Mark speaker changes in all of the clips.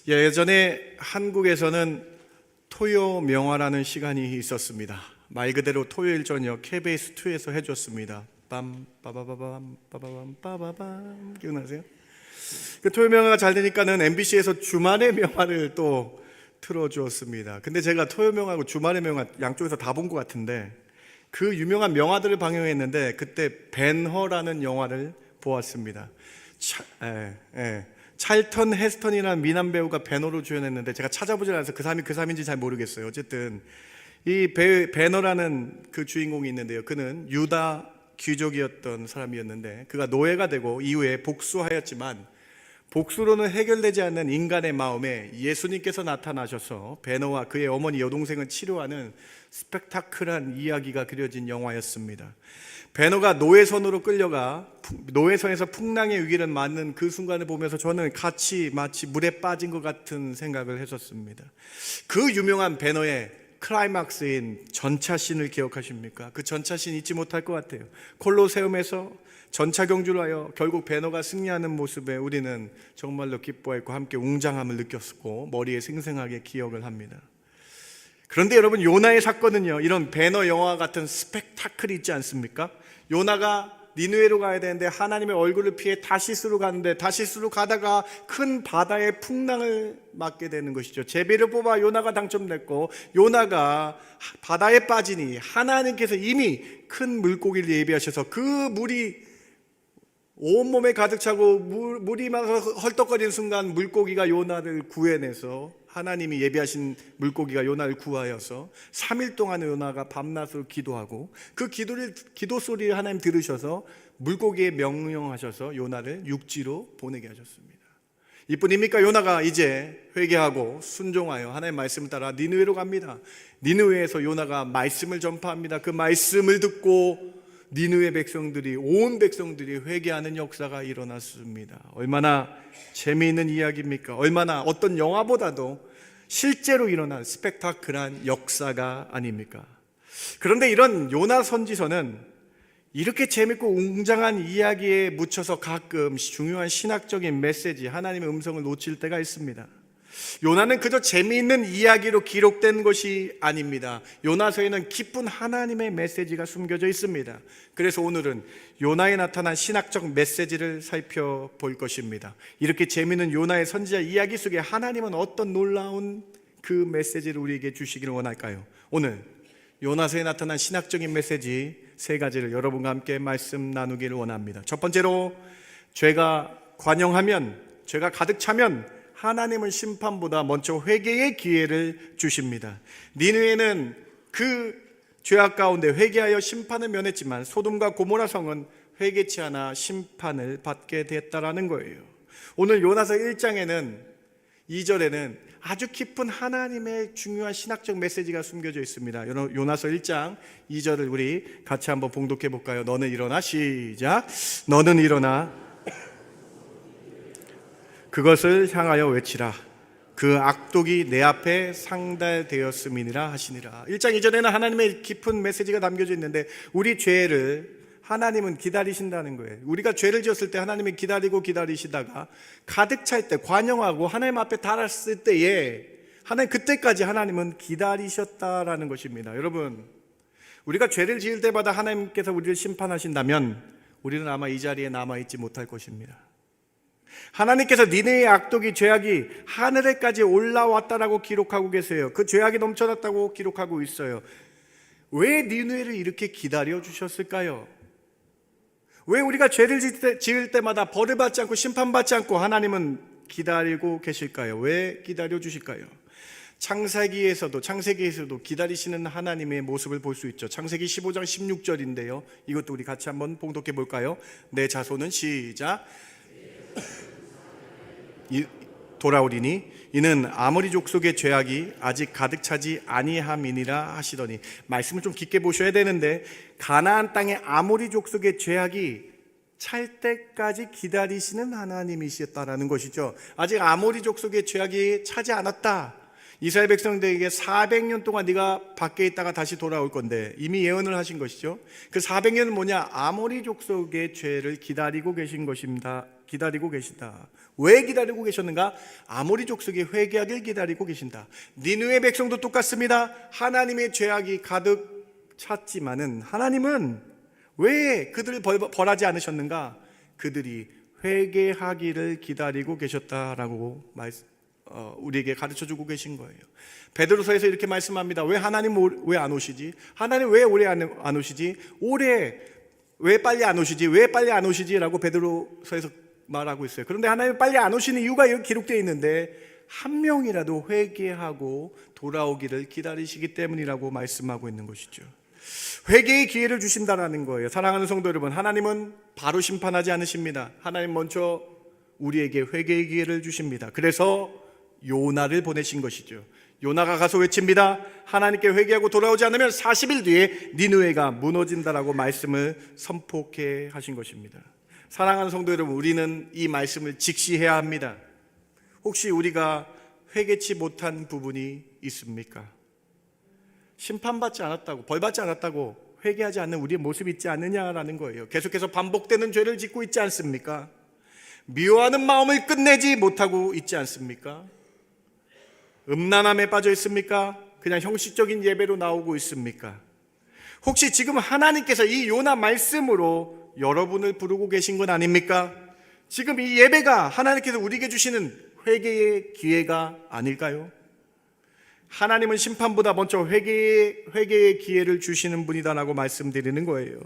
Speaker 1: 예전에 한국에서는 토요 명화라는 시간이 있었습니다. 말 그대로 토요일 저녁 KBS2에서 해줬습니다. 빰 빠바바밤 빠바밤 빠바밤 기억나세요? 그 토요 명화가 잘 되니까는 MBC에서 주말의 명화를 또 틀어주었습니다. 근데 제가 토요 명화하고 주말의 명화 양쪽에서 다 본 것 같은데 그 유명한 명화들을 방영했는데 그때 벤허라는 영화를 보았습니다. 찰턴 헤스턴이라는 미남 배우가 베너로 주연했는데 제가 찾아보지 않아서 그 사람이 그 사람인지 잘 모르겠어요. 어쨌든 이 베너라는 그 주인공이 있는데요, 그는 유다 귀족이었던 사람이었는데 그가 노예가 되고 이후에 복수하였지만 복수로는 해결되지 않는 인간의 마음에 예수님께서 나타나셔서 베너와 그의 어머니 여동생을 치료하는 스펙타클한 이야기가 그려진 영화였습니다. 베너가 노예선으로 끌려가 노예선에서 풍랑의 위기를 맞는 그 순간을 보면서 저는 같이 마치 물에 빠진 것 같은 생각을 했었습니다. 그 유명한 베너의 클라이막스인 전차신을 기억하십니까? 그 전차신 잊지 못할 것 같아요. 콜로세움에서 전차 경주를 하여 결국 베너가 승리하는 모습에 우리는 정말로 기뻐했고 함께 웅장함을 느꼈고 머리에 생생하게 기억을 합니다. 그런데 여러분, 요나의 사건은요, 이런 베너 영화 같은 스펙타클이 있지 않습니까? 요나가 니느웨로 가야 되는데 하나님의 얼굴을 피해 다시스로 가는데 다시스로 가다가 큰 바다의 풍랑을 맞게 되는 것이죠. 제비를 뽑아 요나가 당첨됐고 요나가 바다에 빠지니 하나님께서 이미 큰 물고기를 예비하셔서 그 물이 온몸에 가득 차고 물이 막 헐떡거리는 순간 물고기가 요나를 구해내서 하나님이 예비하신 물고기가 요나를 구하여서 3일 동안 요나가 밤낮으로 기도하고 그 기도 소리를 하나님 들으셔서 물고기에 명령하셔서 요나를 육지로 보내게 하셨습니다. 이뿐입니까? 요나가 이제 회개하고 순종하여 하나님의 말씀을 따라 니느웨로 갑니다. 니느웨에서 요나가 말씀을 전파합니다. 그 말씀을 듣고 니느웨 백성들이, 온 백성들이 회개하는 역사가 일어났습니다. 얼마나 재미있는 이야기입니까? 얼마나 어떤 영화보다도 실제로 일어난 스펙타클한 역사가 아닙니까? 그런데 이런 요나 선지서는 이렇게 재밌고 웅장한 이야기에 묻혀서 가끔 중요한 신학적인 메시지, 하나님의 음성을 놓칠 때가 있습니다. 요나는 그저 재미있는 이야기로 기록된 것이 아닙니다. 요나서에는 깊은 하나님의 메시지가 숨겨져 있습니다. 그래서 오늘은 요나에 나타난 신학적 메시지를 살펴볼 것입니다. 이렇게 재미있는 요나의 선지자 이야기 속에 하나님은 어떤 놀라운 그 메시지를 우리에게 주시기를 원할까요? 오늘 요나서에 나타난 신학적인 메시지 세 가지를 여러분과 함께 말씀 나누기를 원합니다. 첫 번째로, 죄가 관영하면, 죄가 가득 차면 하나님은 심판보다 먼저 회개의 기회를 주십니다. 니느웨는 그 죄악 가운데 회개하여 심판을 면했지만 소돔과 고모라 성은 회개치 않아 심판을 받게 됐다라는 거예요. 오늘 요나서 1장에는 2절에는 아주 깊은 하나님의 중요한 신학적 메시지가 숨겨져 있습니다. 요나서 1장 2절을 우리 같이 한번 봉독해 볼까요? 너는 일어나, 시작. 너는 일어나 그것을 향하여 외치라. 그 악독이 내 앞에 상달되었음이니라 하시니라. 1장 이전에는 하나님의 깊은 메시지가 담겨져 있는데 우리 죄를 하나님은 기다리신다는 거예요. 우리가 죄를 지었을 때 하나님이 기다리시다가 가득 찰 때, 관영하고 하나님 앞에 달았을 때에 하나님, 그때까지 하나님은 기다리셨다라는 것입니다. 여러분, 우리가 죄를 지을 때마다 하나님께서 우리를 심판하신다면 우리는 아마 이 자리에 남아있지 못할 것입니다. 하나님께서 니느웨의 악독이, 죄악이 하늘에까지 올라왔다라고 기록하고 계세요. 그 죄악이 넘쳐났다고 기록하고 있어요. 왜 니느웨를 이렇게 기다려 주셨을까요? 왜 우리가 죄를 지을 때마다 벌을 받지 않고 심판받지 않고 하나님은 기다리고 계실까요? 왜 기다려 주실까요? 창세기에서도 기다리시는 하나님의 모습을 볼 수 있죠. 창세기 15장 16절인데요 이것도 우리 같이 한번 봉독해 볼까요? 내 자손은, 시작. 돌아오리니 이는 아모리 족속의 죄악이 아직 가득 차지 아니함이니라 하시더니, 말씀을 좀 깊게 보셔야 되는데 가나안 땅의 아모리 족속의 죄악이 찰 때까지 기다리시는 하나님이셨다라는 것이죠. 아직 아모리 족속의 죄악이 차지 않았다. 이스라엘 백성들에게 400년 동안 네가 밖에 있다가 다시 돌아올 건데 이미 예언을 하신 것이죠. 그 400년은 뭐냐? 아모리 족속의 죄를 기다리고 계신 것입니다. 기다리고 계신다. 왜 기다리고 계셨는가? 아모리 족속이 회개하길 기다리고 계신다. 니느웨 백성도 똑같습니다. 하나님의 죄악이 가득 찼지만은 하나님은 왜 그들을 벌하지 않으셨는가? 그들이 회개하기를 기다리고 계셨다라고 우리에게 가르쳐주고 계신 거예요. 베드로서에서 이렇게 말씀합니다. 왜 하나님 왜 안 오시지? 하나님 왜 오래 안 오시지? 왜 빨리 안 오시지? 왜 빨리 안 오시지? 라고 베드로서에서 말하고 있어요. 그런데 하나님 빨리 안 오시는 이유가 여기 기록되어 있는데 한 명이라도 회개하고 돌아오기를 기다리시기 때문이라고 말씀하고 있는 것이죠. 회개의 기회를 주신다라는 거예요. 사랑하는 성도 여러분, 하나님은 바로 심판하지 않으십니다. 하나님 먼저 우리에게 회개의 기회를 주십니다. 그래서 요나를 보내신 것이죠. 요나가 가서 외칩니다. 하나님께 회개하고 돌아오지 않으면 40일 뒤에 니느웨가 무너진다라고 말씀을 선포케 하신 것입니다. 사랑하는 성도 여러분, 우리는 이 말씀을 직시해야 합니다. 혹시 우리가 회개치 못한 부분이 있습니까? 심판받지 않았다고, 벌받지 않았다고 회개하지 않는 우리의 모습이 있지 않느냐라는 거예요. 계속해서 반복되는 죄를 짓고 있지 않습니까? 미워하는 마음을 끝내지 못하고 있지 않습니까? 음란함에 빠져 있습니까? 그냥 형식적인 예배로 나오고 있습니까? 혹시 지금 하나님께서 이 요나 말씀으로 여러분을 부르고 계신 건 아닙니까? 지금 이 예배가 하나님께서 우리에게 주시는 회개의 기회가 아닐까요? 하나님은 심판보다 먼저 회개의 기회를 주시는 분이다라고 말씀드리는 거예요.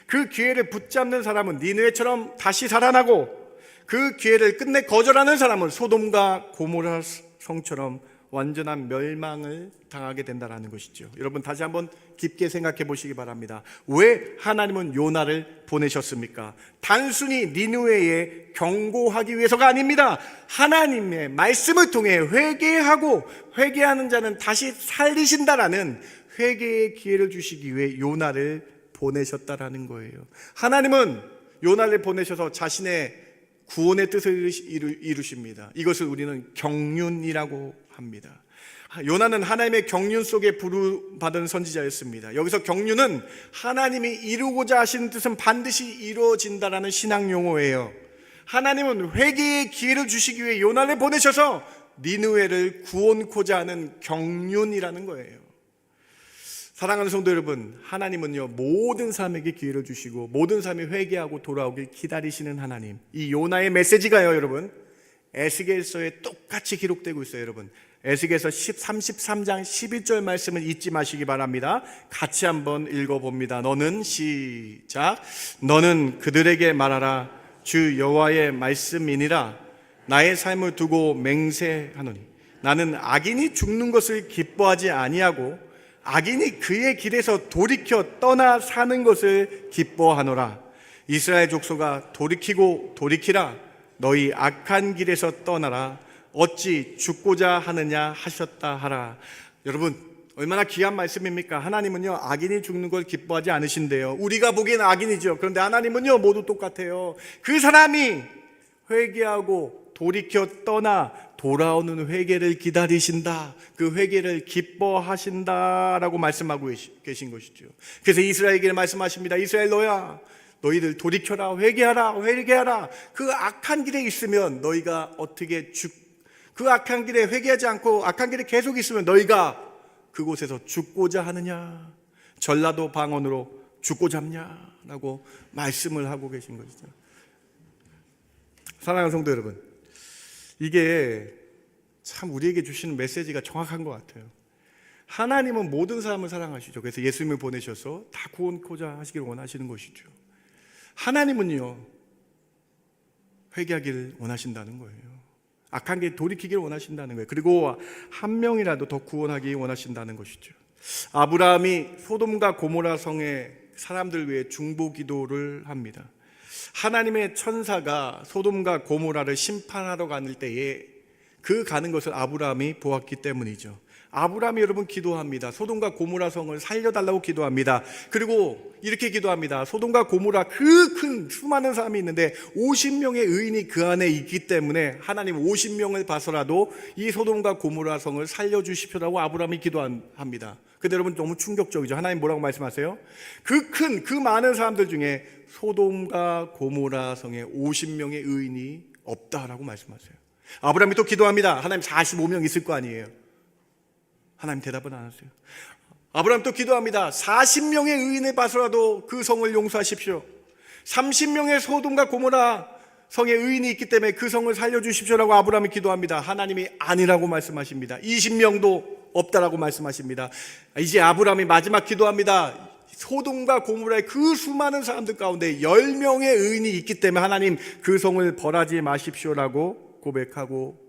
Speaker 1: 그 기회를 붙잡는 사람은 니느웨처럼 다시 살아나고, 그 기회를 끝내 거절하는 사람은 소돔과 고모라 성처럼 완전한 멸망을 당하게 된다는 것이죠. 여러분, 다시 한번 깊게 생각해 보시기 바랍니다. 왜 하나님은 요나를 보내셨습니까? 단순히 니느웨에 경고하기 위해서가 아닙니다. 하나님의 말씀을 통해 회개하고 회개하는 자는 다시 살리신다라는 회개의 기회를 주시기 위해 요나를 보내셨다라는 거예요. 하나님은 요나를 보내셔서 자신의 구원의 뜻을 이루십니다. 이것을 우리는 경륜이라고 합니다. 요나는 하나님의 경륜 속에 부름받은 선지자였습니다. 여기서 경륜은 하나님이 이루고자 하시는 뜻은 반드시 이루어진다라는 신학 용어예요. 하나님은 회개의 기회를 주시기 위해 요나를 보내셔서 니느웨를 구원코자 하는 경륜이라는 거예요. 사랑하는 성도 여러분, 하나님은요 모든 사람에게 기회를 주시고 모든 사람이 회개하고 돌아오길 기다리시는 하나님. 이 요나의 메시지가요 여러분, 에스겔서에 똑같이 기록되고 있어요. 여러분, 에스겔서 33장 11절 말씀을 잊지 마시기 바랍니다. 같이 한번 읽어봅니다. 시작. 너는 그들에게 말하라. 주 여호와의 말씀이니라. 나의 삶을 두고 맹세하노니 나는 악인이 죽는 것을 기뻐하지 아니하고 악인이 그의 길에서 돌이켜 떠나 사는 것을 기뻐하노라. 이스라엘 족속아 돌이키고 돌이키라. 너희 악한 길에서 떠나라. 어찌 죽고자 하느냐 하셨다 하라. 여러분, 얼마나 귀한 말씀입니까? 하나님은요 악인이 죽는 걸 기뻐하지 않으신대요. 우리가 보기엔 악인이죠. 그런데 하나님은요 모두 똑같아요. 그 사람이 회개하고 돌이켜 떠나 돌아오는 회개를 기다리신다. 그 회개를 기뻐하신다라고 말씀하고 계신 것이죠. 그래서 이스라엘에게 말씀하십니다. 이스라엘 너희들 돌이켜라. 회개하라. 그 악한 길에 있으면 너희가 그 악한 길에 회개하지 않고 악한 길에 계속 있으면 너희가 그곳에서 죽고자 하느냐? 전라도 방언으로 죽고자 하느냐라고 말씀을 하고 계신 것이죠. 사랑하는 성도 여러분, 이게 참 우리에게 주시는 메시지가 정확한 것 같아요. 하나님은 모든 사람을 사랑하시죠. 그래서 예수님을 보내셔서 다 구원코자 하시기를 원하시는 것이죠. 하나님은요 회개하기를 원하신다는 거예요. 악한 게 돌이키기를 원하신다는 거예요. 그리고 한 명이라도 더 구원하기 원하신다는 것이죠. 아브라함이 소돔과 고모라 성의 사람들 위해 중보 기도를 합니다. 하나님의 천사가 소돔과 고모라를 심판하러 가는 때에 그 가는 것을 아브라함이 보았기 때문이죠. 아브라함이 여러분 기도합니다. 소돔과 고모라 성을 살려달라고 기도합니다. 그리고 이렇게 기도합니다. 소돔과 고모라 그 큰 수많은 사람이 있는데 50명의 의인이 그 안에 있기 때문에 하나님 50명을 봐서라도 이 소돔과 고모라 성을 살려주십시오라고 아브라함이 기도합니다. 근데 여러분 너무 충격적이죠. 하나님 뭐라고 말씀하세요? 그 많은 사람들 중에 소돔과 고모라 성에 50명의 의인이 없다라고 말씀하세요. 아브라함이 또 기도합니다. 하나님 45명 있을 거 아니에요. 하나님 대답은 안 하세요. 아브라함 또 기도합니다. 40명의 의인을 봐서라도 그 성을 용서하십시오. 30명의 소돔과 고모라 성에 의인이 있기 때문에 그 성을 살려주십시오라고 아브라함이 기도합니다. 하나님이 아니라고 말씀하십니다. 20명도 없다라고 말씀하십니다. 이제 아브라함이 마지막 기도합니다. 소돔과 고모라의 그 수많은 사람들 가운데 10명의 의인이 있기 때문에 하나님 그 성을 벌하지 마십시오라고 고백하고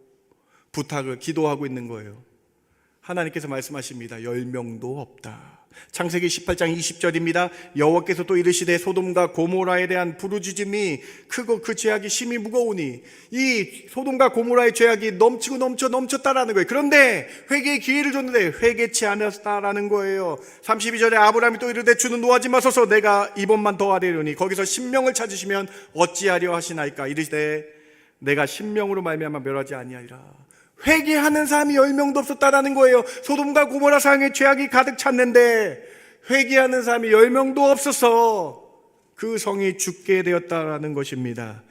Speaker 1: 부탁을 기도하고 있는 거예요. 하나님께서 말씀하십니다. 10명도 없다. 창세기 18장 20절입니다. 여호와께서 또 이르시되 소돔과 고모라에 대한 부르짖음이 크고 그 죄악이 심히 무거우니 이 소돔과 고모라의 죄악이 넘쳤다라는 거예요. 그런데 회개의 기회를 줬는데 회개치 않았다라는 거예요. 32절에 아브라함이 또 이르되 주는 노하지 마소서 내가 이번만 더 아뢰려니 거기서 10명을 찾으시면 어찌하려 하시나이까. 이르시되 내가 10명으로 말미암아 멸하지 아니하리라. 회개하는 사람이 10명도 없었다라는 거예요. 소돔과 고모라 상에 죄악이 가득 찼는데 회개하는 사람이 10명도 없어서 그 성이 죽게 되었다라는 것입니다.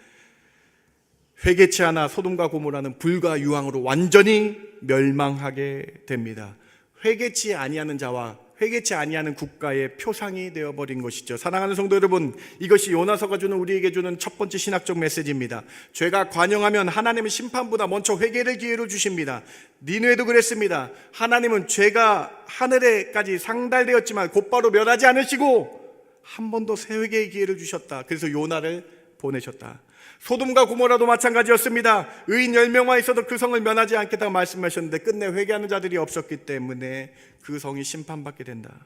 Speaker 1: 회개치 않아 소돔과 고모라는 불과 유황으로 완전히 멸망하게 됩니다. 회개치 아니하는 자와 회개치 아니하는 국가의 표상이 되어버린 것이죠. 사랑하는 성도 여러분, 이것이 요나서가 주는 우리에게 주는 첫 번째 신학적 메시지입니다. 죄가 관영하면 하나님은 심판보다 먼저 회개를 기회로 주십니다. 니느웨도 그랬습니다. 하나님은 죄가 하늘에까지 상달되었지만 곧바로 멸하지 않으시고 한 번 더 새 회개의 기회를 주셨다. 그래서 요나를 보내셨다. 소돔과 고모라도 마찬가지였습니다. 의인 10명만 있어도 그 성을 면하지 않겠다고 말씀하셨는데 끝내 회개하는 자들이 없었기 때문에 그 성이 심판받게 된다.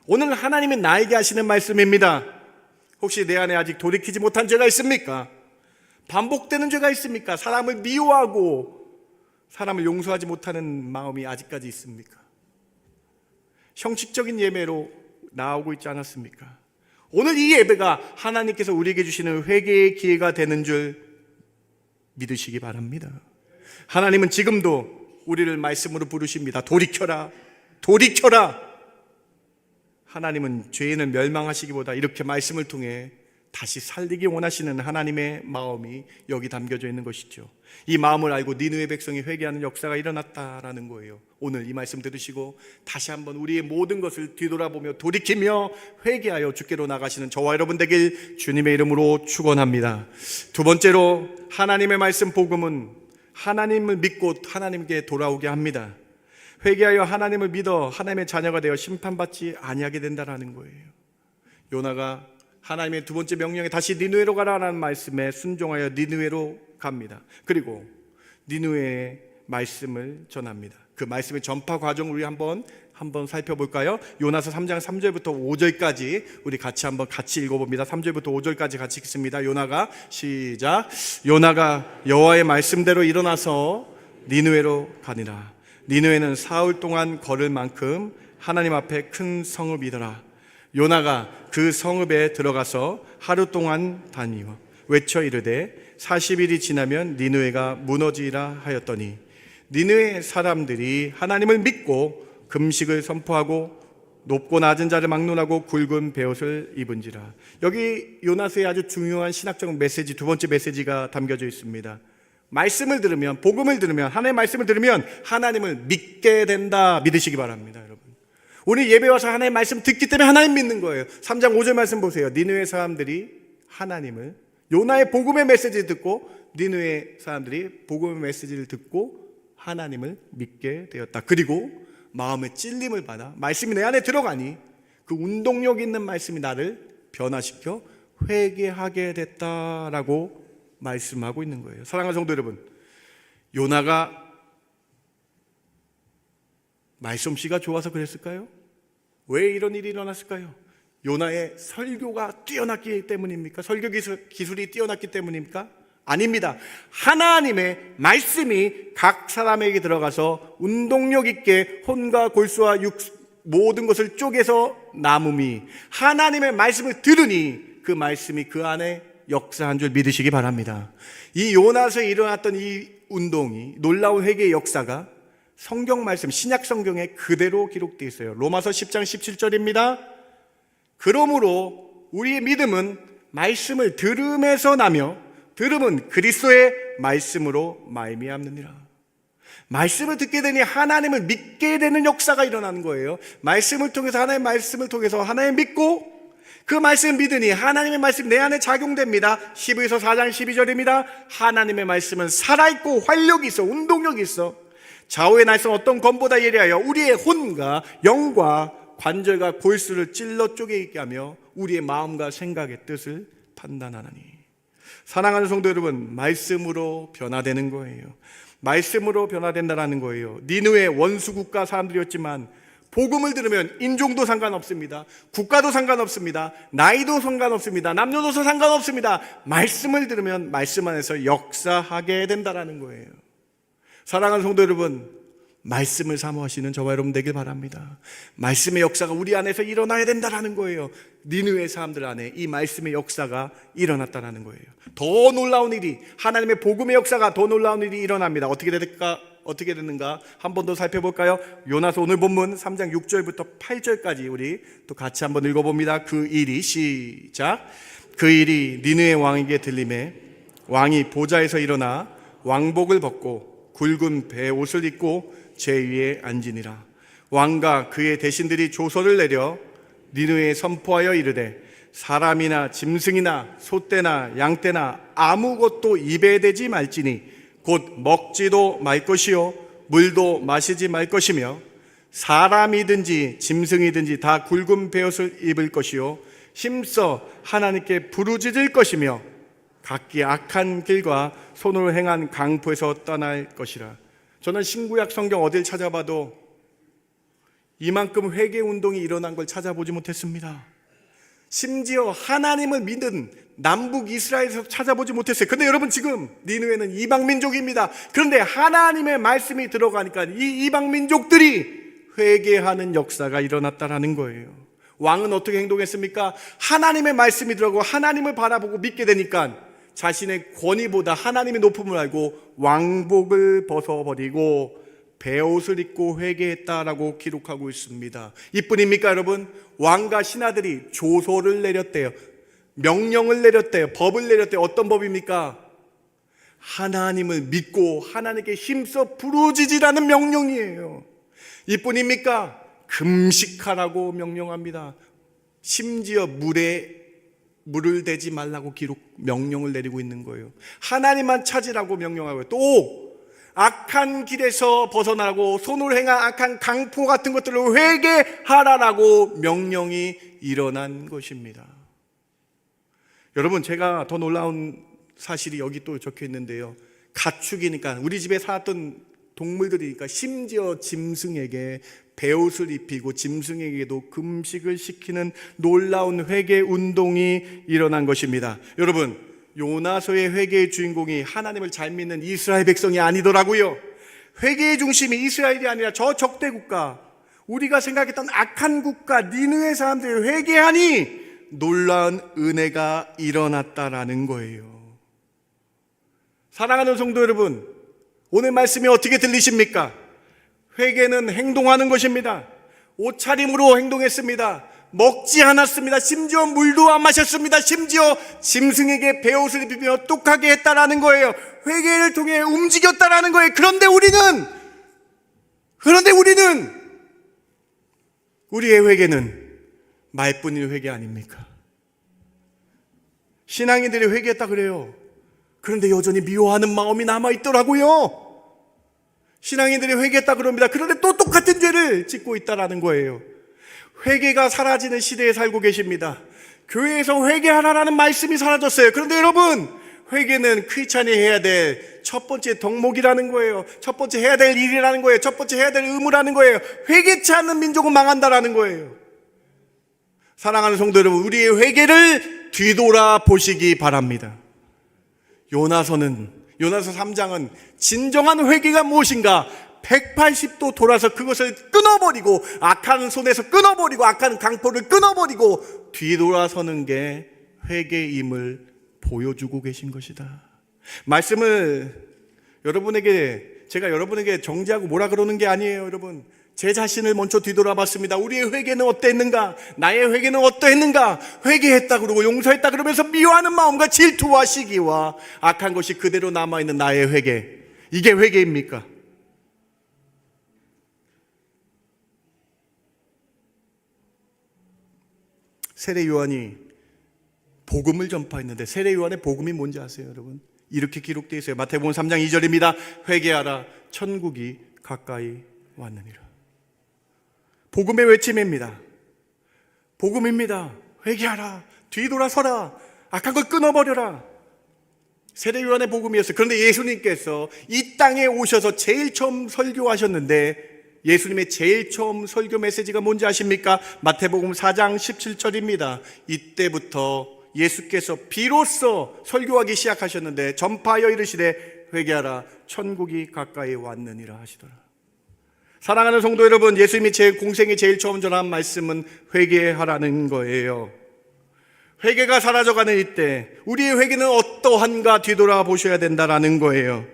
Speaker 1: 오늘 하나님이 나에게 하시는 말씀입니다. 혹시 내 안에 아직 돌이키지 못한 죄가 있습니까? 반복되는 죄가 있습니까? 사람을 미워하고 사람을 용서하지 못하는 마음이 아직까지 있습니까? 형식적인 예배로 나오고 있지 않았습니까? 오늘 이 예배가 하나님께서 우리에게 주시는 회개의 기회가 되는 줄 믿으시기 바랍니다. 하나님은 지금도 우리를 말씀으로 부르십니다. 돌이켜라, 돌이켜라. 하나님은 죄인을 멸망하시기보다 이렇게 말씀을 통해 다시 살리기 원하시는 하나님의 마음이 여기 담겨져 있는 것이죠. 이 마음을 알고 니느웨 백성이 회개하는 역사가 일어났다라는 거예요. 오늘 이 말씀 들으시고 다시 한번 우리의 모든 것을 뒤돌아보며 돌이키며 회개하여 주께로 나가시는 저와 여러분 되길 주님의 이름으로 축원합니다. 두 번째로 하나님의 말씀 복음은 하나님을 믿고 하나님께 돌아오게 합니다. 회개하여 하나님을 믿어 하나님의 자녀가 되어 심판받지 아니하게 된다라는 거예요. 요나가 하나님의 두 번째 명령에 다시 니느웨로 가라라는 말씀에 순종하여 니느웨로 갑니다. 그리고 니느웨의 말씀을 전합니다. 그 말씀의 전파 과정을 우리 한번 살펴볼까요? 요나서 3장 3절부터 5절까지 우리 같이 읽어봅니다. 3절부터 5절까지 같이 읽습니다. 요나가 시작. 요나가 여호와의 말씀대로 일어나서 니느웨로 가니라. 니느웨는 사흘 동안 걸을 만큼 하나님 앞에 큰 성읍이더라. 요나가 그 성읍에 들어가서 하루 동안 다니어 외쳐 이르되 40일이 지나면 니느웨가 무너지리라 하였더니 니느웨 사람들이 하나님을 믿고 금식을 선포하고 높고 낮은 자를 막론하고 굵은 베옷을 입은지라. 여기 요나서의 아주 중요한 신학적 메시지, 두 번째 메시지가 담겨져 있습니다. 말씀을 들으면, 복음을 들으면, 하나님의 말씀을 들으면 하나님을 믿게 된다. 믿으시기 바랍니다, 여러분. 오늘 예배 와서 하나님의 말씀 듣기 때문에 하나님 믿는 거예요. 3장 5절 말씀 보세요. 니느웨 사람들이 하나님을, 요나의 복음의 메시지를 듣고 니느웨 사람들이 복음의 메시지를 듣고 하나님을 믿게 되었다. 그리고 마음의 찔림을 받아 말씀이 내 안에 들어가니 그 운동력 있는 말씀이 나를 변화시켜 회개하게 됐다라고 말씀하고 있는 거예요. 사랑하는 성도 여러분, 요나가 말솜씨가 좋아서 그랬을까요? 왜 이런 일이 일어났을까요? 요나의 설교가 뛰어났기 때문입니까? 설교 기술이 뛰어났기 때문입니까? 아닙니다. 하나님의 말씀이 각 사람에게 들어가서 운동력 있게 혼과 골수와 모든 것을 쪼개서 남음이, 하나님의 말씀을 들으니 그 말씀이 그 안에 역사한 줄 믿으시기 바랍니다. 이 요나서에 일어났던 이 운동이, 놀라운 회개의 역사가 성경 말씀, 신약 성경에 그대로 기록되어 있어요. 로마서 10장 17절입니다. 그러므로 우리의 믿음은 말씀을 들음에서 나며 들음은 그리스도의 말씀으로 말미암느니라. 말씀을 듣게 되니 하나님을 믿게 되는 역사가 일어나는 거예요. 말씀을 통해서, 하나님의 말씀을 통해서 하나님 믿고 그 말씀을 믿으니 하나님의 말씀 내 안에 작용됩니다. 히브리서 4장 12절입니다. 하나님의 말씀은 살아있고 활력이 있어, 운동력이 있어. 좌우의 날선 어떤 검보다 예리하여 우리의 혼과 영과 관절과 골수를 찔러 쪼개게 하며 우리의 마음과 생각의 뜻을 판단하나니. 사랑하는 성도 여러분, 말씀으로 변화되는 거예요. 말씀으로 변화된다는 거예요. 니느웨 원수 국가 사람들이었지만 복음을 들으면 인종도 상관없습니다. 국가도 상관없습니다. 나이도 상관없습니다. 남녀도 상관없습니다. 말씀을 들으면 말씀 안에서 역사하게 된다는 거예요. 사랑하는 성도 여러분, 말씀을 사모하시는 저와 여러분 되길 바랍니다. 말씀의 역사가 우리 안에서 일어나야 된다는 거예요. 니느웨 사람들 안에 이 말씀의 역사가 일어났다는 거예요. 더 놀라운 일이, 하나님의 복음의 역사가 더 놀라운 일이 일어납니다. 어떻게 됐는가 한 번 더 살펴볼까요? 요나서 오늘 본문 3장 6절부터 8절까지 우리 또 같이 한번 읽어봅니다. 그 일이, 시작. 그 일이 니느웨 왕에게 들림에 왕이 보좌에서 일어나 왕복을 벗고 굵은 배 옷을 입고 제 위에 앉으니라. 왕과 그의 대신들이 조서를 내려 니느웨에 선포하여 이르되 사람이나 짐승이나 소떼나 양떼나 아무것도 입에 대지 말지니 곧 먹지도 말 것이요 물도 마시지 말 것이며 사람이든지 짐승이든지 다 굵은 베옷을 입을 것이요 힘써 하나님께 부르짖을 것이며 각기 악한 길과 손으로 행한 강포에서 떠날 것이라. 저는 신구약 성경 어딜 찾아봐도 이만큼 회개 운동이 일어난 걸 찾아보지 못했습니다. 심지어 하나님을 믿는 남북 이스라엘에서 찾아보지 못했어요. 근데 여러분, 지금 니느웨는 이방 민족입니다. 그런데 하나님의 말씀이 들어가니까 이 이방 민족들이 회개하는 역사가 일어났다라는 거예요. 왕은 어떻게 행동했습니까? 하나님의 말씀이 들어가고 하나님을 바라보고 믿게 되니까 자신의 권위보다 하나님의 높음을 알고 왕복을 벗어버리고 베옷을 입고 회개했다라고 기록하고 있습니다. 이뿐입니까 여러분? 왕과 신하들이 조서를 내렸대요. 명령을 내렸대요. 법을 내렸대요. 어떤 법입니까? 하나님을 믿고 하나님께 힘써 부르짖으라는 명령이에요. 이뿐입니까? 금식하라고 명령합니다. 심지어 물을 대지 말라고 명령을 내리고 있는 거예요. 하나님만 찾으라고 명령하고요. 또 악한 길에서 벗어나고 손으로 행한 악한 강포 같은 것들을 회개하라라고 명령이 일어난 것입니다. 여러분, 제가 더 놀라운 사실이 여기 또 적혀 있는데요. 가축이니까, 우리 집에 살았던 동물들이니까 심지어 짐승에게 베옷을 입히고 짐승에게도 금식을 시키는 놀라운 회개 운동이 일어난 것입니다. 여러분, 요나서의 회개의 주인공이 하나님을 잘 믿는 이스라엘 백성이 아니더라고요. 회개의 중심이 이스라엘이 아니라 저 적대 국가, 우리가 생각했던 악한 국가 니느웨 사람들이 회개하니 놀라운 은혜가 일어났다라는 거예요. 사랑하는 성도 여러분, 오늘 말씀이 어떻게 들리십니까? 회개는 행동하는 것입니다. 옷차림으로 행동했습니다. 먹지 않았습니다. 심지어 물도 안 마셨습니다. 심지어 짐승에게 베옷을 입히며 똑하게 했다라는 거예요. 회개를 통해 움직였다라는 거예요. 그런데 우리는 우리의 회개는 말뿐인 회개 아닙니까? 신앙인들이 회개했다 그래요. 그런데 여전히 미워하는 마음이 남아있더라고요. 신앙인들이 회개했다 그럽니다. 그런데 또 똑같은 죄를 짓고 있다라는 거예요. 회개가 사라지는 시대에 살고 계십니다. 교회에서 회개하라라는 말씀이 사라졌어요. 그런데 여러분, 회개는 크리스찬이 해야 될 첫 번째 덕목이라는 거예요. 첫 번째 해야 될 일이라는 거예요. 첫 번째 해야 될 의무라는 거예요. 회개치 않는 민족은 망한다라는 거예요. 사랑하는 성도 여러분, 우리의 회개를 뒤돌아 보시기 바랍니다. 요나서 3장은 진정한 회개가 무엇인가 180도 돌아서 그것을 끊어버리고, 악한 손에서 끊어버리고, 악한 강포를 끊어버리고 뒤돌아서는 게 회개임을 보여주고 계신 것이다. 말씀을 제가 여러분에게 정지하고 뭐라 그러는 게 아니에요. 여러분, 제 자신을 먼저 뒤돌아봤습니다. 우리의 회개는 어땠는가? 나의 회개는 어떠했는가? 회개했다 그러고 용서했다 그러면서 미워하는 마음과 질투와 시기와 악한 것이 그대로 남아있는 나의 회개, 이게 회개입니까? 세례 요한이 복음을 전파했는데, 세례 요한의 복음이 뭔지 아세요, 여러분? 이렇게 기록되어 있어요. 마태복음 3장 2절입니다. 회개하라, 천국이 가까이 왔느니라. 복음의 외침입니다. 복음입니다. 회개하라, 뒤돌아서라, 악한 걸 끊어버려라. 세례 요한의 복음이었어요. 그런데 예수님께서 이 땅에 오셔서 제일 처음 설교하셨는데, 예수님의 제일 처음 설교 메시지가 뭔지 아십니까? 마태복음 4장 17절입니다. 이때부터 예수께서 비로소 설교하기 시작하셨는데, 전파하여 이르시되 회개하라, 천국이 가까이 왔느니라 하시더라. 사랑하는 성도 여러분, 예수님이 제 공생에 제일 처음 전한 말씀은 회개하라는 거예요. 회개가 사라져가는 이때 우리의 회개는 어떠한가 뒤돌아보셔야 된다라는 거예요.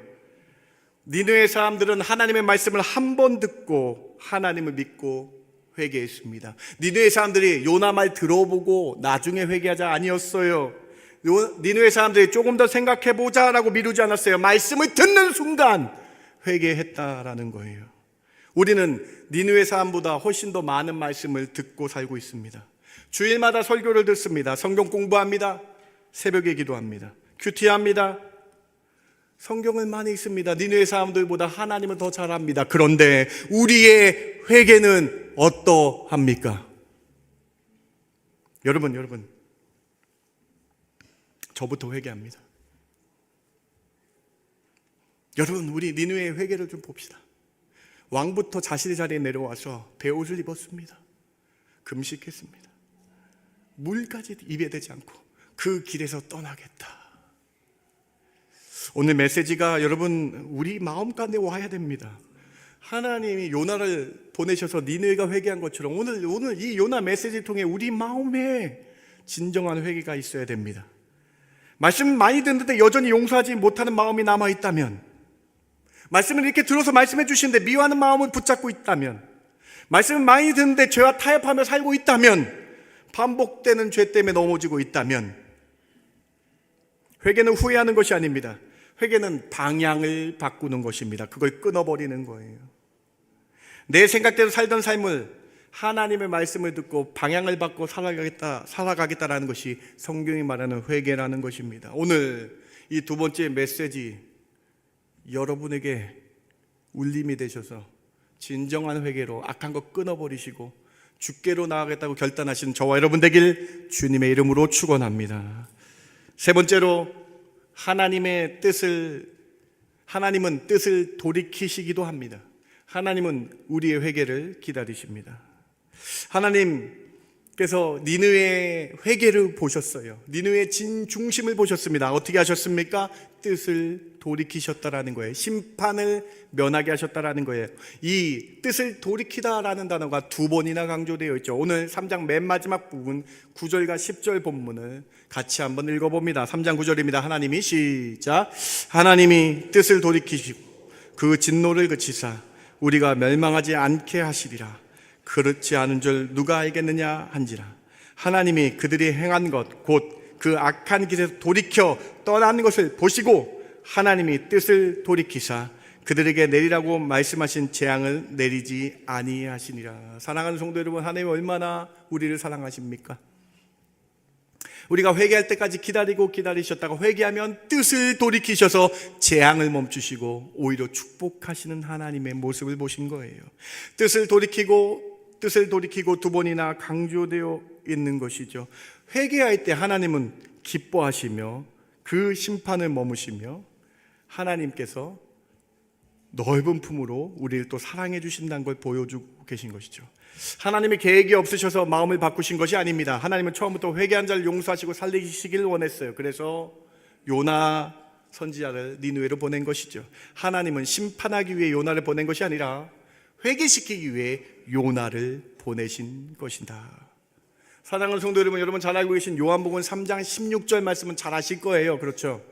Speaker 1: 니느웨 사람들은 하나님의 말씀을 한 번 듣고 하나님을 믿고 회개했습니다. 니느웨 사람들이 요나 말 들어보고 나중에 회개하자 아니었어요. 니느웨 사람들이 조금 더 생각해보자라고 미루지 않았어요. 말씀을 듣는 순간 회개했다라는 거예요. 우리는 니느웨 사람보다 훨씬 더 많은 말씀을 듣고 살고 있습니다. 주일마다 설교를 듣습니다. 성경 공부합니다. 새벽에 기도합니다. 큐티합니다. 성경을 많이 읽습니다. 니느웨 사람들보다 하나님을 더 잘 압니다. 그런데 우리의 회개는 어떠합니까? 여러분, 저부터 회개합니다. 여러분, 우리 니느웨의 회개를 좀 봅시다. 왕부터 자신의 자리에 내려와서 베옷을 입었습니다. 금식했습니다. 물까지 입에 대지 않고 그 길에서 떠나겠다. 오늘 메시지가 여러분 우리 마음 가운데 와야 됩니다. 하나님이 요나를 보내셔서 니느웨가 회개한 것처럼 오늘 이 요나 메시지를 통해 우리 마음에 진정한 회개가 있어야 됩니다. 말씀 많이 듣는데 여전히 용서하지 못하는 마음이 남아있다면, 말씀을 이렇게 들어서 말씀해 주시는데 미워하는 마음을 붙잡고 있다면, 말씀을 많이 듣는데 죄와 타협하며 살고 있다면, 반복되는 죄 때문에 넘어지고 있다면, 회개는 후회하는 것이 아닙니다. 회개는 방향을 바꾸는 것입니다. 그걸 끊어버리는 거예요. 내 생각대로 살던 삶을 하나님의 말씀을 듣고 방향을 바꿔 살아가겠다라는 것이 성경이 말하는 회개라는 것입니다. 오늘 이 두 번째 메시지, 여러분에게 울림이 되셔서 진정한 회개로 악한 것 끊어버리시고 주께로 나아가겠다고 결단하신 저와 여러분 되길 주님의 이름으로 축원합니다. 세 번째로, 하나님은 뜻을 돌이키시기도 합니다. 하나님은 우리의 회개를 기다리십니다. 하나님께서 니느웨의 회개를 보셨어요. 니느웨의 진중심을 보셨습니다. 어떻게 하셨습니까? 뜻을 돌이키셨다라는 거예요. 심판을 면하게 하셨다라는 거예요. 이 뜻을 돌이키다라는 단어가 두 번이나 강조되어 있죠. 오늘 3장 맨 마지막 부분 9절과 10절 본문을 같이 한번 읽어봅니다. 3장 9절입니다. 하나님이 시작. 하나님이 뜻을 돌이키시고 그 진노를 그치사 우리가 멸망하지 않게 하시리라. 그렇지 않은 줄 누가 알겠느냐 한지라. 하나님이 그들이 행한 것 곧 그 악한 길에서 돌이켜 떠난 것을 보시고 하나님이 뜻을 돌이키사 그들에게 내리라고 말씀하신 재앙을 내리지 아니하시니라. 사랑하는 성도 여러분, 하나님 얼마나 우리를 사랑하십니까? 우리가 회개할 때까지 기다리셨다가 회개하면 뜻을 돌이키셔서 재앙을 멈추시고 오히려 축복하시는 하나님의 모습을 보신 거예요. 뜻을 돌이키고 두 번이나 강조되어 있는 것이죠. 회개할 때 하나님은 기뻐하시며 그 심판을 머무시며 하나님께서 넓은 품으로 우리를 또 사랑해 주신다는 걸 보여주고 계신 것이죠. 하나님의 계획이 없으셔서 마음을 바꾸신 것이 아닙니다. 하나님은 처음부터 회개한 자를 용서하시고 살리시길 원했어요. 그래서 요나 선지자를 니느웨로 보낸 것이죠. 하나님은 심판하기 위해 요나를 보낸 것이 아니라 회개시키기 위해 요나를 보내신 것이다. 사랑하는 성도 여러분 잘 알고 계신 요한복음 3장 16절 말씀은 잘 아실 거예요. 그렇죠?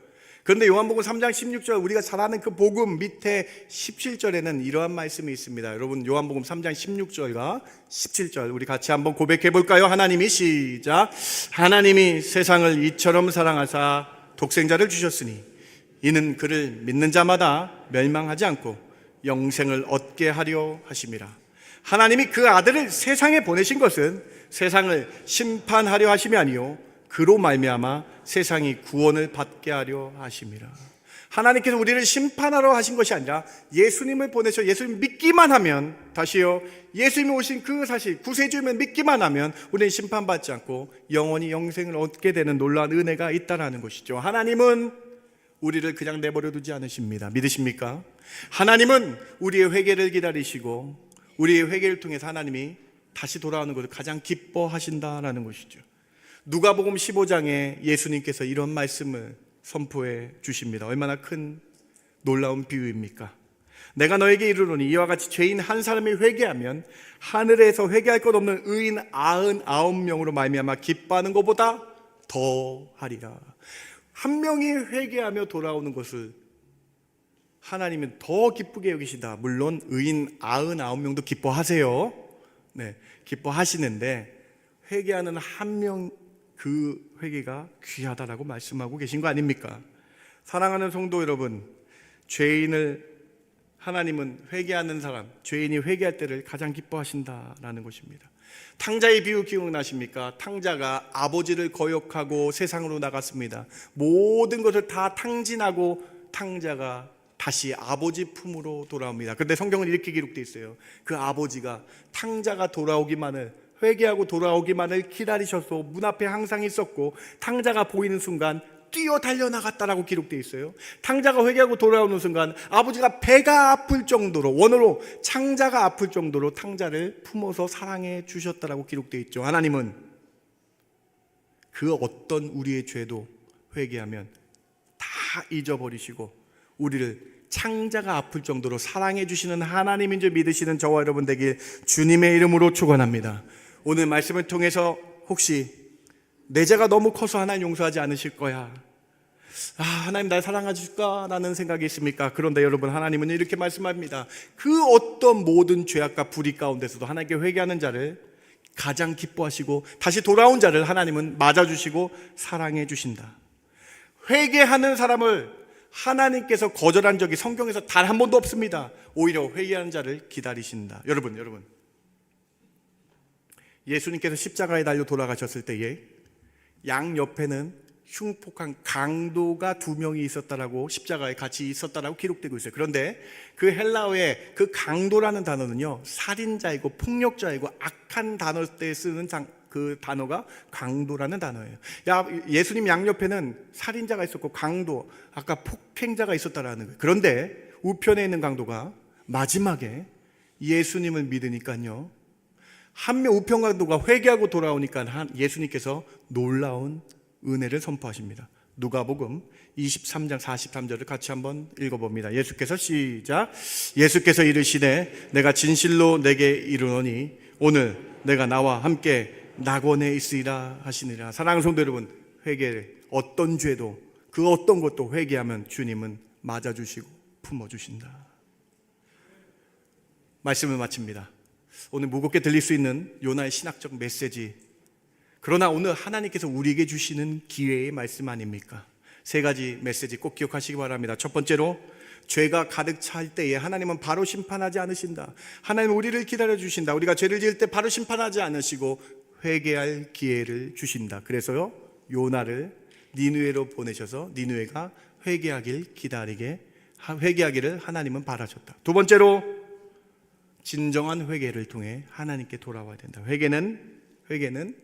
Speaker 1: 그런데 요한복음 3장 16절 우리가 잘 아는 그 복음 밑에 17절에는 이러한 말씀이 있습니다. 여러분 요한복음 3장 16절과 17절 우리 같이 한번 고백해 볼까요? 하나님이 시작. 하나님이 세상을 이처럼 사랑하사 독생자를 주셨으니 이는 그를 믿는 자마다 멸망하지 않고 영생을 얻게 하려 하심이라. 하나님이 그 아들을 세상에 보내신 것은 세상을 심판하려 하심이 아니요 그로 말미암아 세상이 구원을 받게 하려 하심이라. 하나님께서 우리를 심판하러 하신 것이 아니라 예수님을 보내셔 예수님 믿기만 하면, 다시요, 예수님이 오신 그 사실 구세주임을 믿기만 하면 우리는 심판받지 않고 영원히 영생을 얻게 되는 놀라운 은혜가 있다라는 것이죠. 하나님은 우리를 그냥 내버려 두지 않으십니다. 믿으십니까? 하나님은 우리의 회개를 기다리시고 우리의 회개를 통해서 하나님이 다시 돌아오는 것을 가장 기뻐하신다라는 것이죠. 누가복음 15장에 예수님께서 이런 말씀을 선포해 주십니다. 얼마나 큰 놀라운 비유입니까? 내가 너에게 이르노니 이와 같이 죄인 한 사람이 회개하면 하늘에서 회개할 것 없는 의인 99명으로 말미암아 기뻐하는 것보다 더 하리라. 한 명이 회개하며 돌아오는 것을 하나님은 더 기쁘게 여기시다. 물론 의인 99명도 기뻐하세요. 네, 기뻐하시는데 회개하는 한 명 그 회개가 귀하다라고 말씀하고 계신 거 아닙니까? 사랑하는 성도 여러분, 죄인을 하나님은 회개하는 사람, 죄인이 회개할 때를 가장 기뻐하신다라는 것입니다. 탕자의 비유 기억나십니까? 탕자가 아버지를 거역하고 세상으로 나갔습니다. 모든 것을 다 탕진하고 탕자가 다시 아버지 품으로 돌아옵니다. 그런데 성경은 이렇게 기록되어 있어요. 그 아버지가 탕자가 돌아오기만을, 회개하고 돌아오기만을 기다리셔서 문 앞에 항상 있었고 탕자가 보이는 순간 뛰어 달려나갔다라고 기록되어 있어요. 탕자가 회개하고 돌아오는 순간 아버지가 배가 아플 정도로, 원어로 창자가 아플 정도로 탕자를 품어서 사랑해 주셨다라고 기록되어 있죠. 하나님은 그 어떤 우리의 죄도 회개하면 다 잊어버리시고 우리를 창자가 아플 정도로 사랑해 주시는 하나님인 줄 믿으시는 저와 여러분 되길 주님의 이름으로 축원합니다. 오늘 말씀을 통해서 혹시 내 죄가 너무 커서 하나님 용서하지 않으실 거야, 하나님 날 사랑하실까? 라는 생각이 있습니까? 그런데 여러분, 하나님은 이렇게 말씀합니다. 그 어떤 모든 죄악과 불의 가운데서도 하나님께 회개하는 자를 가장 기뻐하시고 다시 돌아온 자를 하나님은 맞아주시고 사랑해 주신다. 회개하는 사람을 하나님께서 거절한 적이 성경에서 단 한 번도 없습니다. 오히려 회개하는 자를 기다리신다. 여러분, 예수님께서 십자가에 달려 돌아가셨을 때에 양 옆에는 흉폭한 강도가 2명이 있었다라고, 십자가에 같이 있었다라고 기록되고 있어요. 그런데 그 헬라어의 그 강도라는 단어는요, 살인자이고 폭력자이고 악한 단어 때 쓰는 그 단어가 강도라는 단어예요. 예수님 양옆에는 살인자가 있었고 강도, 아까 폭행자가 있었다라는 거예요. 그런데 우편에 있는 강도가 마지막에 예수님을 믿으니까요, 한 명 우편 강도가 회개하고 돌아오니까 예수님께서 놀라운 은혜를 선포하십니다. 누가복음 23장 43절을 같이 한번 읽어봅니다. 예수께서 시작. 예수께서 이르시되 내가 진실로 내게 이르노니 오늘 내가 나와 함께 낙원에 있으리라 하시니라. 사랑하는 성도 여러분, 회개를, 어떤 죄도 그 어떤 것도 회개하면 주님은 맞아주시고 품어주신다. 말씀을 마칩니다. 오늘 무겁게 들릴 수 있는 요나의 신학적 메시지, 그러나 오늘 하나님께서 우리에게 주시는 기회의 말씀 아닙니까? 3가지 메시지 꼭 기억하시기 바랍니다. 첫 번째로, 죄가 가득 찰 때에 하나님은 바로 심판하지 않으신다. 하나님은 우리를 기다려 주신다. 우리가 죄를 지을 때 바로 심판하지 않으시고 회개할 기회를 주신다. 그래서요, 요나를 니느웨로 보내셔서 니느웨가 회개하기를 하나님은 바라셨다. 두 번째로, 진정한 회개를 통해 하나님께 돌아와야 된다. 회개는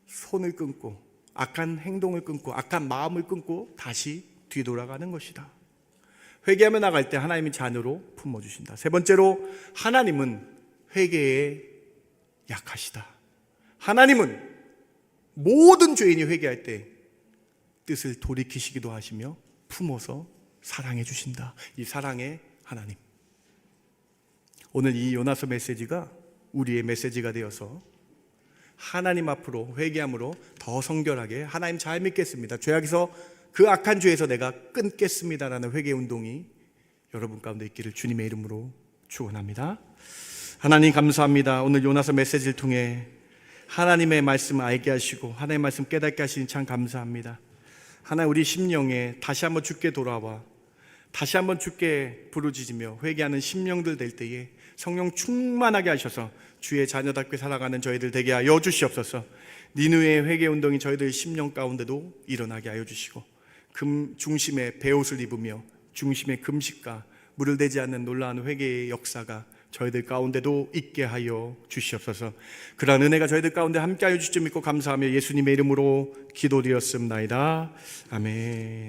Speaker 1: 손을 끊고 악한 행동을 끊고 악한 마음을 끊고 다시 뒤돌아가는 것이다. 회개하며 나갈 때 하나님이 자녀로 품어주신다. 세 번째로, 하나님은 회개에 약하시다. 하나님은 모든 죄인이 회개할 때 뜻을 돌이키시기도 하시며 품어서 사랑해 주신다. 이 사랑의 하나님. 오늘 이 요나서 메시지가 우리의 메시지가 되어서 하나님 앞으로 회개함으로 더 성결하게 하나님 잘 믿겠습니다, 죄악에서 그 악한 죄에서 내가 끊겠습니다라는 회개 운동이 여러분 가운데 있기를 주님의 이름으로 축원합니다. 하나님 감사합니다. 오늘 요나서 메시지를 통해 하나님의 말씀 알게 하시고 하나님의 말씀 깨닫게 하시니 참 감사합니다. 하나님, 우리 심령에 다시 한번 주께 돌아와 다시 한번 주께 부르짖으며 회개하는 심령들 될 때에 성령 충만하게 하셔서 주의 자녀답게 살아가는 저희들 되게 하여 주시옵소서. 니느웨의 회개 운동이 저희들 심령 가운데도 일어나게 하여 주시고 중심에 베옷을 입으며 중심에 금식과 물을 대지 않는 놀라운 회개의 역사가 저희들 가운데도 있게 하여 주시옵소서. 그러한 은혜가 저희들 가운데 함께 하여 주실 줄 믿고 감사하며 예수님의 이름으로 기도드렸습나이다. 아멘.